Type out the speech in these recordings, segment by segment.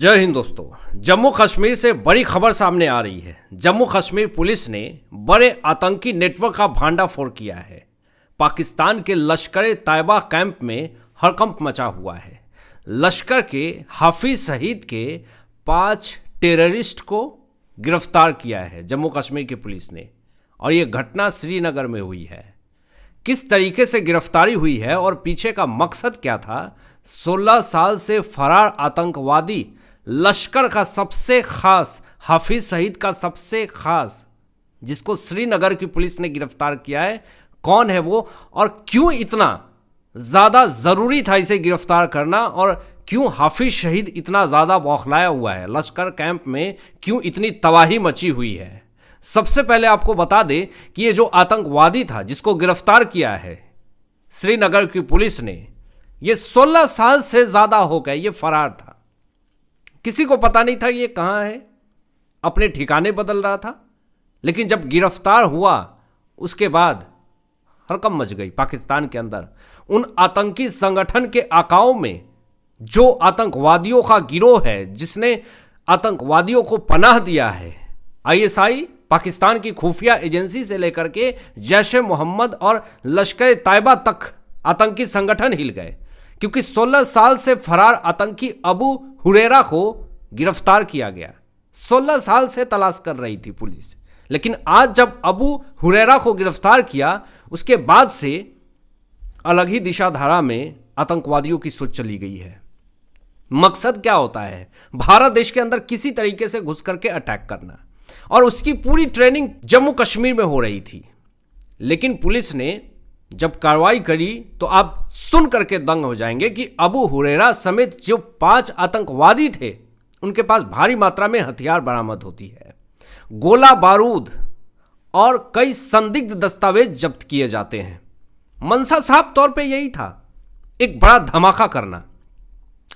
जय हिंद दोस्तों। जम्मू कश्मीर से बड़ी खबर सामने आ रही है। जम्मू कश्मीर पुलिस ने बड़े आतंकी नेटवर्क का भांडाफोड़ किया है। पाकिस्तान के लश्कर तैयबा कैंप में हड़कंप मचा हुआ है। लश्कर के हाफिज सईद के 5 टेररिस्ट को गिरफ्तार किया है जम्मू कश्मीर की पुलिस ने, और ये घटना श्रीनगर में हुई है। किस तरीके से गिरफ्तारी हुई है और पीछे का मकसद क्या था? 16 साल से फरार आतंकवादी लश्कर का सबसे खास, हाफिज सईद का सबसे खास, जिसको श्रीनगर की पुलिस ने गिरफ्तार किया है, कौन है वो और क्यों इतना ज़्यादा ज़रूरी था इसे गिरफ्तार करना, और क्यों हाफिज सईद इतना ज़्यादा बौखलाया हुआ है? लश्कर कैंप में क्यों इतनी तबाही मची हुई है? सबसे पहले आपको बता दें कि ये जो आतंकवादी था जिसको गिरफ्तार किया है श्रीनगर की पुलिस ने, ये 16 साल से ज़्यादा हो गए ये फरार था। किसी को पता नहीं था ये कहाँ है, अपने ठिकाने बदल रहा था। लेकिन जब गिरफ्तार हुआ उसके बाद हड़कंप मच गई पाकिस्तान के अंदर। उन आतंकी संगठन के आकाओं में जो आतंकवादियों का गिरोह है, जिसने आतंकवादियों को पनाह दिया है, आईएसआई पाकिस्तान की खुफिया एजेंसी से लेकर के जैश ए मोहम्मद और लश्कर तैयबा तक आतंकी संगठन हिल गए, क्योंकि 16 साल से फरार आतंकी अबू हुरैरा को गिरफ्तार किया गया। 16 साल से तलाश कर रही थी पुलिस, लेकिन आज जब अबू हुरैरा को गिरफ्तार किया उसके बाद से अलग ही दिशाधारा में आतंकवादियों की सोच चली गई है। मकसद क्या होता है? भारत देश के अंदर किसी तरीके से घुस करके अटैक करना, और उसकी पूरी ट्रेनिंग जम्मू कश्मीर में हो रही थी। लेकिन पुलिस ने जब कार्रवाई करी तो आप सुन करके दंग हो जाएंगे कि अबू हुरैरा समेत जो 5 आतंकवादी थे उनके पास भारी मात्रा में हथियार बरामद होती है, गोला बारूद और कई संदिग्ध दस्तावेज जब्त किए जाते हैं। मंशा साफ तौर पे यही था, एक बड़ा धमाका करना।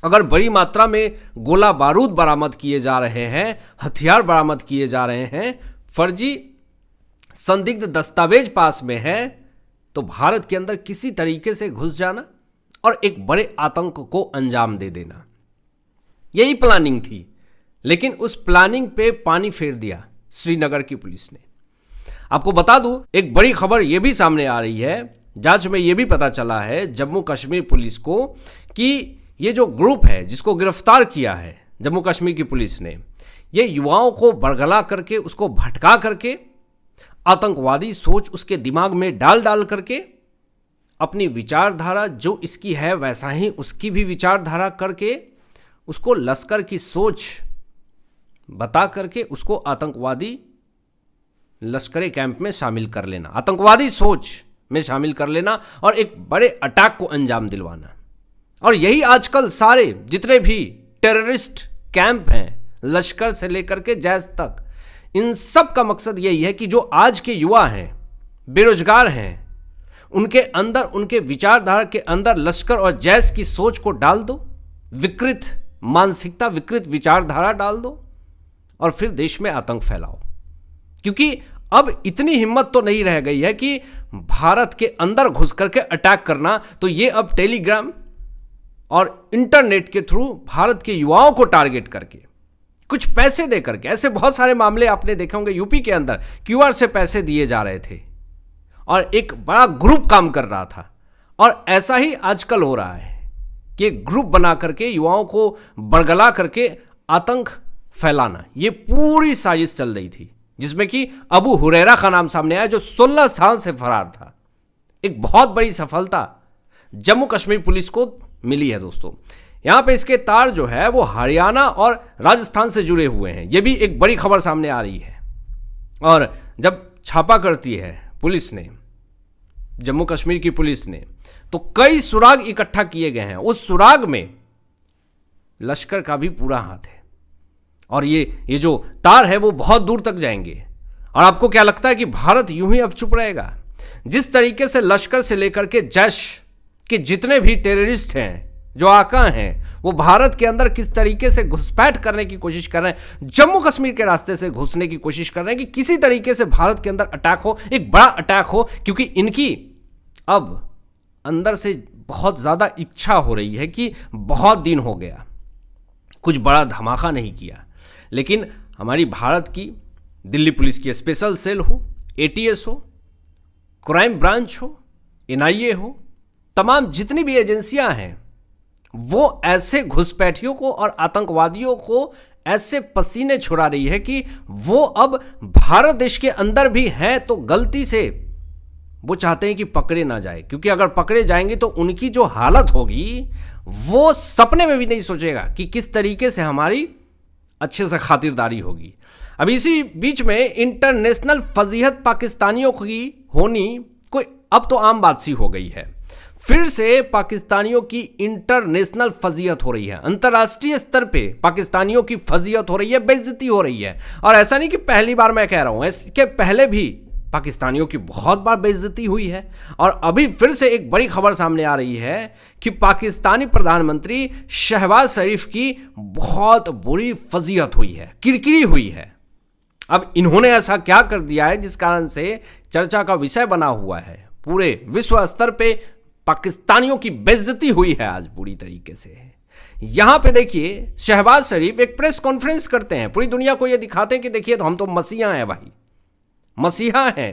अगर बड़ी मात्रा में गोला बारूद बरामद किए जा रहे हैं, हथियार बरामद किए जा रहे हैं, फर्जी संदिग्ध दस्तावेज पास में है, तो भारत के अंदर किसी तरीके से घुस जाना और एक बड़े आतंक को अंजाम दे देना, यही प्लानिंग थी। लेकिन उस प्लानिंग पे पानी फेर दिया श्रीनगर की पुलिस ने। आपको बता दूं, एक बड़ी खबर यह भी सामने आ रही है, जांच में यह भी पता चला है जम्मू कश्मीर पुलिस को कि ये जो ग्रुप है जिसको गिरफ्तार किया है जम्मू कश्मीर की पुलिस ने, ये युवाओं को बरगला करके, उसको भटका करके, आतंकवादी सोच उसके दिमाग में डाल करके, अपनी विचारधारा जो इसकी है वैसा ही उसकी भी विचारधारा करके, उसको लश्कर की सोच बता करके उसको आतंकवादी लश्करी कैंप में शामिल कर लेना, आतंकवादी सोच में शामिल कर लेना और एक बड़े अटैक को अंजाम दिलवाना। और यही आजकल सारे जितने भी टेररिस्ट कैंप हैं, लश्कर से लेकर के जैश तक, इन सब का मकसद यही है कि जो आज के युवा हैं, बेरोजगार हैं, उनके अंदर, उनके विचारधारा के अंदर लश्कर और जैश की सोच को डाल दो, विकृत मानसिकता, विकृत विचारधारा डाल दो और फिर देश में आतंक फैलाओ। क्योंकि अब इतनी हिम्मत तो नहीं रह गई है कि भारत के अंदर घुस करके अटैक करना, तो ये अब टेलीग्राम और इंटरनेट के थ्रू भारत के युवाओं को टारगेट करके कुछ पैसे दे करके, ऐसे बहुत सारे मामले आपने देखे होंगे, यूपी के अंदर क्यूआर से पैसे दिए जा रहे थे और एक बड़ा ग्रुप काम कर रहा था। और ऐसा ही आजकल हो रहा है कि ग्रुप बना करके युवाओं को बरगला करके आतंक फैलाना, ये पूरी साजिश चल रही थी, जिसमें कि अबू हुरैरा का नाम सामने आया जो 16 साल से फरार था। एक बहुत बड़ी सफलता जम्मू कश्मीर पुलिस को मिली है दोस्तों। यहां पे इसके तार जो है वो हरियाणा और राजस्थान से जुड़े हुए हैं, ये भी एक बड़ी खबर सामने आ रही है। और जब छापा करती है पुलिस ने, जम्मू कश्मीर की पुलिस ने, तो कई सुराग इकट्ठा किए गए हैं। उस सुराग में लश्कर का भी पूरा हाथ है और ये जो तार है वो बहुत दूर तक जाएंगे। और आपको क्या लगता है कि भारत यूं ही अब चुप रहेगा? जिस तरीके से लश्कर से लेकर के जैश के जितने भी टेररिस्ट हैं, जो आका हैं, वो भारत के अंदर किस तरीके से घुसपैठ करने की कोशिश कर रहे हैं, जम्मू कश्मीर के रास्ते से घुसने की कोशिश कर रहे हैं कि किसी तरीके से भारत के अंदर अटैक हो, एक बड़ा अटैक हो, क्योंकि इनकी अब अंदर से बहुत ज़्यादा इच्छा हो रही है कि बहुत दिन हो गया, कुछ बड़ा धमाका नहीं किया। लेकिन हमारी भारत की दिल्ली पुलिस की स्पेशल सेल हो, एटीएस हो, क्राइम ब्रांच हो, एनआईए हो, तमाम जितनी भी एजेंसियां हैं वो ऐसे घुसपैठियों को और आतंकवादियों को ऐसे पसीने छुड़ा रही है कि वो अब भारत देश के अंदर भी हैं तो गलती से वो चाहते हैं कि पकड़े ना जाए, क्योंकि अगर पकड़े जाएंगे तो उनकी जो हालत होगी वो सपने में भी नहीं सोचेगा कि किस तरीके से हमारी अच्छे से खातिरदारी होगी। अब इसी बीच में इंटरनेशनल फजीहत पाकिस्तानियों की होनी कोई अब तो आम बात सी हो गई है। फिर से पाकिस्तानियों की इंटरनेशनल फजीहत हो रही है, अंतर्राष्ट्रीय स्तर पे पाकिस्तानियों की फजीहत हो रही है, बेइज्जती हो रही है। और ऐसा नहीं कि पहली बार मैं कह रहा हूं, इसके पहले भी पाकिस्तानियों की बहुत बार बेइज्जती हुई है। और अभी फिर से एक बड़ी खबर सामने आ रही है कि पाकिस्तानी प्रधानमंत्री शहबाज शरीफ की बहुत बुरी फजीहत हुई है, किरकिरी हुई है। अब इन्होंने ऐसा क्या कर दिया है जिस कारण से चर्चा का विषय बना हुआ है, पूरे विश्व स्तर पे पाकिस्तानियों की बेइज्जती हुई है आज बुरी तरीके से। यहां पे देखिए शहबाज शरीफ एक प्रेस कॉन्फ्रेंस करते हैं, पूरी दुनिया को ये दिखाते हैं कि देखिए तो हम तो मसीहा हैं भाई, मसीहा हैं,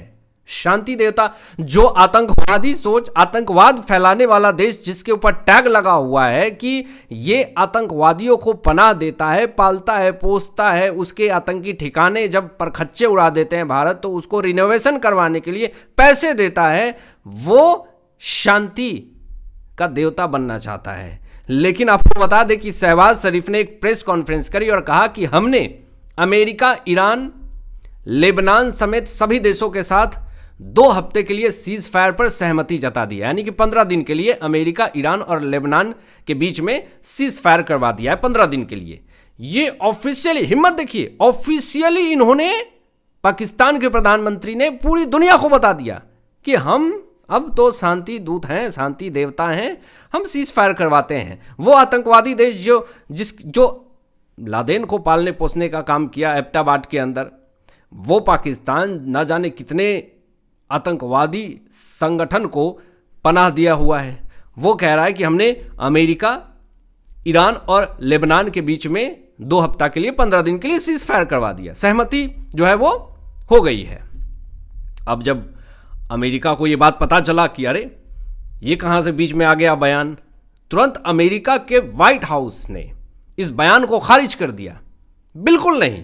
शांति देवता। जो आतंकवादी सोच, आतंकवाद फैलाने वाला देश जिसके ऊपर टैग लगा हुआ है कि ये आतंकवादियों को पनाह देता है, पालता है, पोसता है, उसके आतंकी ठिकाने जब परखच्चे उड़ा देते हैं भारत तो उसको रिनोवेशन करवाने के लिए पैसे देता है, वो शांति का देवता बनना चाहता है। लेकिन आपको बता दें कि शहबाज शरीफ ने एक प्रेस कॉन्फ्रेंस करी और कहा कि हमने अमेरिका, ईरान, लेबनान समेत सभी देशों के साथ 2 हफ्ते के लिए सीज फायर पर सहमति जता दी है। यानी कि 15 दिन के लिए अमेरिका, ईरान और लेबनान के बीच में सीज फायर करवा दिया है 15 दिन के लिए। ये ऑफिशियली, हिम्मत देखिए, ऑफिशियली इन्होंने, पाकिस्तान के प्रधानमंत्री ने पूरी दुनिया को बता दिया कि हम अब तो शांति दूत हैं, शांति देवता हैं, हम सीज फायर करवाते हैं। वो आतंकवादी देश जो लादेन को पालने पोसने का काम किया एबटाबाद के अंदर, वो पाकिस्तान न जाने कितने आतंकवादी संगठन को पनाह दिया हुआ है। वो कह रहा है कि हमने अमेरिका, ईरान और लेबनान के बीच में 2 हफ्ता के लिए, 15 दिन के लिए सीज फायर करवा दिया। सहमति जो है वो हो गई है। अब जब अमेरिका को ये बात पता चला कि अरे ये कहां से बीच में आ गया बयान, तुरंत अमेरिका के व्हाइट हाउस ने इस बयान को खारिज कर दिया। बिल्कुल नहीं,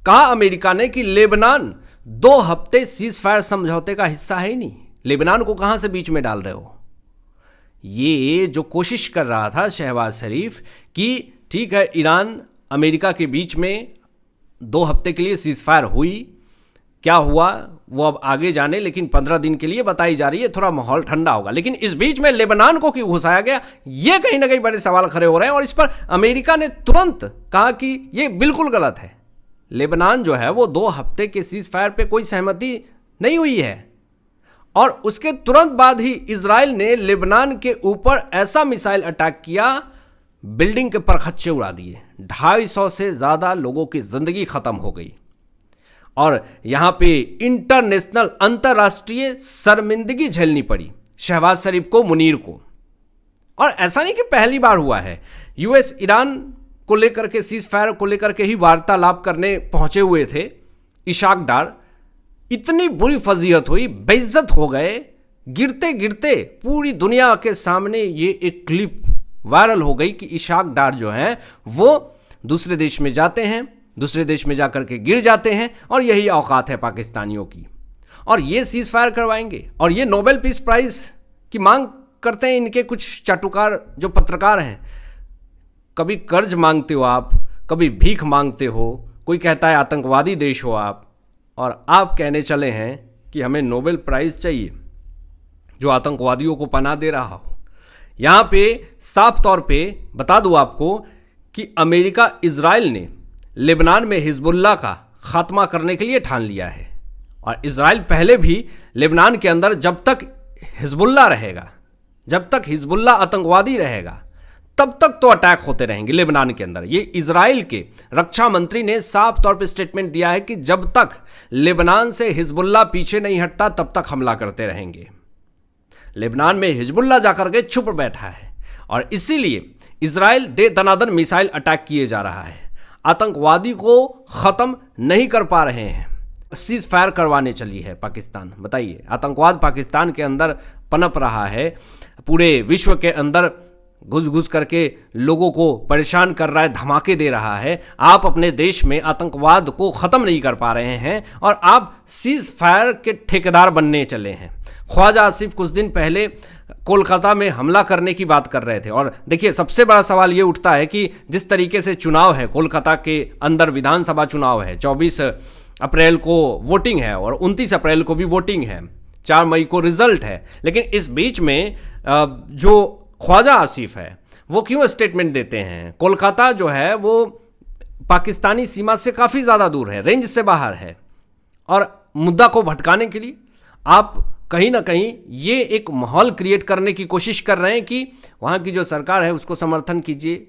कहा अमेरिका ने कि लेबनान 2 हफ्ते सीज फायर समझौते का हिस्सा है ही नहीं, लेबनान को कहां से बीच में डाल रहे हो। ये जो कोशिश कर रहा था शहबाज शरीफ कि ठीक है ईरान अमेरिका के बीच में 2 हफ्ते के लिए सीज फायर हुई, क्या हुआ वो अब आगे जाने, लेकिन 15 दिन के लिए बताई जा रही है, थोड़ा माहौल ठंडा होगा। लेकिन इस बीच में लेबनान को क्यों घुसाया गया, ये कहीं ना कहीं बड़े सवाल खड़े हो रहे हैं। और इस पर अमेरिका ने तुरंत कहा कि ये बिल्कुल गलत है। लेबनान जो है वो 2 हफ्ते के सीज फायर पे कोई सहमति नहीं हुई है। और उसके तुरंत बाद ही इजराइल ने लेबनान के ऊपर ऐसा मिसाइल अटैक किया, बिल्डिंग के परखच्चे उड़ा दिए, 250 से ज़्यादा लोगों की जिंदगी खत्म हो गई। और यहां पे इंटरनेशनल, अंतर्राष्ट्रीय शर्मिंदगी झेलनी पड़ी शहबाज शरीफ को, मुनीर को। और ऐसा नहीं कि पहली बार हुआ है, यूएस ईरान को लेकर के, सीज फायर को लेकर के ही वार्तालाप करने पहुंचे हुए थे इशाक डार। इतनी बुरी फजीहत हुई, बेइज्जत हो गए, गिरते गिरते पूरी दुनिया के सामने ये एक क्लिप वायरल हो गई कि इशाक डार जो हैं वो दूसरे देश में जाते हैं, दूसरे देश में जाकर के गिर जाते हैं, और यही औकात है पाकिस्तानियों की। और ये सीज फायर करवाएंगे और ये नोबेल पीस प्राइज की मांग करते हैं इनके कुछ चाटुकार जो पत्रकार हैं। कभी कर्ज मांगते हो आप, कभी भीख मांगते हो, कोई कहता है आतंकवादी देश हो आप, और आप कहने चले हैं कि हमें नोबेल प्राइज चाहिए जो आतंकवादियों को पनाह दे रहा हो। यहां पे साफ तौर पे बता दूं आपको कि अमेरिका, इजराइल ने लेबनान में हिजबुल्लाह का खात्मा करने के लिए ठान लिया है। और इजराइल पहले भी लेबनान के अंदर जब तक हिजबुल्लाह रहेगा, जब तक हिजबुल्लाह आतंकवादी रहेगा, तब तक तो अटैक होते रहेंगे लेबनान के अंदर। ये इजराइल के रक्षा मंत्री ने साफ तौर पे स्टेटमेंट दिया है कि जब तक लेबनान से हिजबुल्लाह पीछे नहीं हटता तब तक हमला करते रहेंगे। लेबनान में हिजबुल्लाह जाकर के छुप बैठा है और इसीलिए इजराइल दे दनादन मिसाइल अटैक किए जा रहा है, आतंकवादी को खत्म नहीं कर पा रहे हैं, सीज फायर करवाने चली है पाकिस्तान। बताइए, आतंकवाद पाकिस्तान के अंदर पनप रहा है, पूरे विश्व के अंदर घुस घुस करके लोगों को परेशान कर रहा है, धमाके दे रहा है। आप अपने देश में आतंकवाद को ख़त्म नहीं कर पा रहे हैं और आप सीज फायर के ठेकेदार बनने चले हैं। ख्वाजा आसिफ कुछ दिन पहले कोलकाता में हमला करने की बात कर रहे थे और देखिए, सबसे बड़ा सवाल ये उठता है कि जिस तरीके से चुनाव है, कोलकाता के अंदर विधानसभा चुनाव है, 24 अप्रैल को वोटिंग है और 29 अप्रैल को भी वोटिंग है, 4 मई को रिजल्ट है, लेकिन इस बीच में जो ख्वाजा आसिफ है वो क्यों स्टेटमेंट देते हैं? कोलकाता जो है वो पाकिस्तानी सीमा से काफ़ी ज़्यादा दूर है, रेंज से बाहर है, और मुद्दा को भटकाने के लिए आप कहीं ना कहीं ये एक माहौल क्रिएट करने की कोशिश कर रहे हैं कि वहाँ की जो सरकार है उसको समर्थन कीजिए,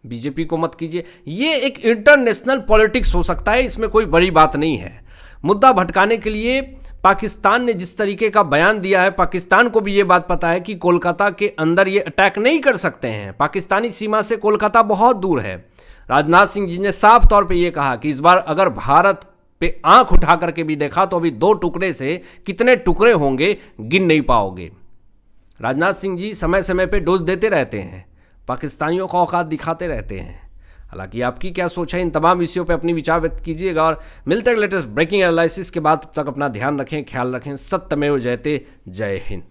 बीजेपी को मत कीजिए। ये एक इंटरनेशनल पॉलिटिक्स हो सकता है, इसमें कोई बड़ी बात नहीं है। मुद्दा भटकाने के लिए पाकिस्तान ने जिस तरीके का बयान दिया है, पाकिस्तान को भी ये बात पता है कि कोलकाता के अंदर ये अटैक नहीं कर सकते हैं, पाकिस्तानी सीमा से कोलकाता बहुत दूर है। राजनाथ सिंह जी ने साफ तौर पे ये कहा कि इस बार अगर भारत पे आंख उठा करके भी देखा तो अभी 2 टुकड़े से कितने टुकड़े होंगे गिन नहीं पाओगे। राजनाथ सिंह जी समय समय पे डोज देते रहते हैं, पाकिस्तानियों का औकात दिखाते रहते हैं। हालांकि आपकी क्या सोच है, इन तमाम विषयों पे अपनी विचार व्यक्त कीजिएगा और मिलते हैं लेटेस्ट ब्रेकिंग एनालिसिस के बाद। तब तक अपना ध्यान रखें, ख्याल रखें। सत्यमेव जयते। जय हिंद।